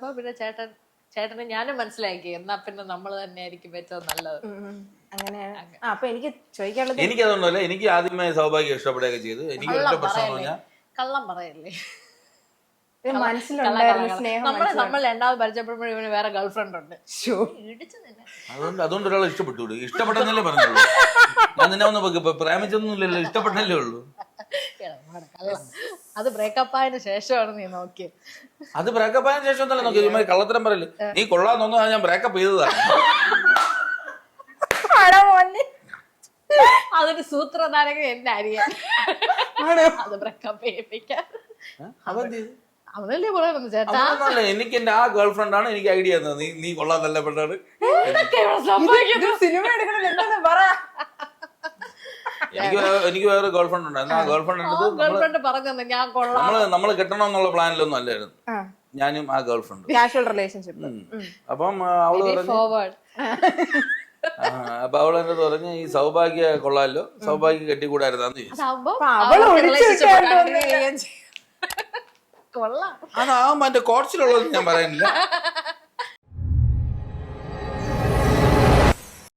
അപ്പൊ പിന്നെ ചേട്ടനെ ഞാനും മനസ്സിലാക്കി എന്നാ പിന്നെ നമ്മള് തന്നെയായിരിക്കും ഏറ്റവും നല്ലത്. അങ്ങനെയാണ്. അപ്പൊ എനിക്ക് ചോദിക്കാനുള്ളത്, എനിക്ക് അതൊന്നുമല്ല. എനിക്ക് ആദ്യമേ സൗഭാഗ്യം ഇഷ്ടപ്പെടുകയൊക്കെ ചെയ്തു. എനിക്ക് ഒറ്റ പ്രശ്നം എന്ന് പറഞ്ഞാൽ കള്ളം പറയല്ലേ, മനസ്സിലുണ്ടായിരുന്നു സ്നേഹം. നമ്മൾ രണ്ടാമത് പരിചയപ്പെടുമ്പോൾ ഇവന് വേറെ ഗേൾഫ്രണ്ട് ഉണ്ട്. ഇടിച്ചു തന്നെ. അതുകൊണ്ട് ഒരാൾ ഇഷ്ടപ്പെട്ടു. ഇഷ്ടപ്പെട്ടെന്നല്ലേ പറഞ്ഞുള്ളൂ. ഞാൻ നിന്നെ ഒന്ന് പ്രേമിച്ചൊന്നുമില്ലല്ലോ, ഇഷ്ടപ്പെട്ടല്ലേ ഉള്ളൂ. അത് ബ്രേക്കപ്പ് ആയതിനു ശേഷമാണ് നീ നോക്കിയത്. അത് ബ്രേക്കപ്പ് ആയതിനു ശേഷം ഒന്നല്ല നോക്കി. ഇവന്മാര് കള്ളത്തരം പറയല്ലേ. നീ കൊള്ളാന്നൊന്നും ഞാൻ ബ്രേക്കപ്പ് ചെയ്തതാണ്. അതിന് സൂത്രധാരകൻ എന്റെ അരിയാൻ. അത് ബ്രേക്കപ്പ് ചെയ്യിപ്പിക്കാൻ അവനല്ലേ പറയുന്നത് ചേട്ടാ. എനിക്ക് എന്റെ ആ ഗേൾഫ്രണ്ട് ആണ് എനിക്ക് ഐഡിയ തന്നത്. നീ കൊള്ളാന്നല്ല പെട്ടാണ്. സിനിമ എടുക്കണം എന്താ പറയാ. എനിക്ക് വേറെ ഗേൾഫ്രണ്ട് ഉണ്ടായിരുന്നു. ആ ഗേൾഫ്രണ്ട് പറഞ്ഞു ഞാൻ കൊള്ളാം. നമ്മള് കെട്ടണം എന്നുള്ള പ്ലാനിലൊന്നും അല്ലായിരുന്നു ഞാനും ആ ഗേൾഫ്രണ്ട്. Casual relationship. അപ്പം അവള് പറഞ്ഞു, അപ്പൊ അവൾ എന്നെ പറഞ്ഞു ഈ സൗഭാഗ്യ കൊള്ളാലോ, സൗഭാഗ്യ കെട്ടിക്കൂടായിരുന്നാന്ന് ചോദിച്ചു. കൊള്ളാം. അതാവുമ്പോ എന്റെ കോച്ചിലുള്ളത് ഞാൻ പറയുന്നില്ല.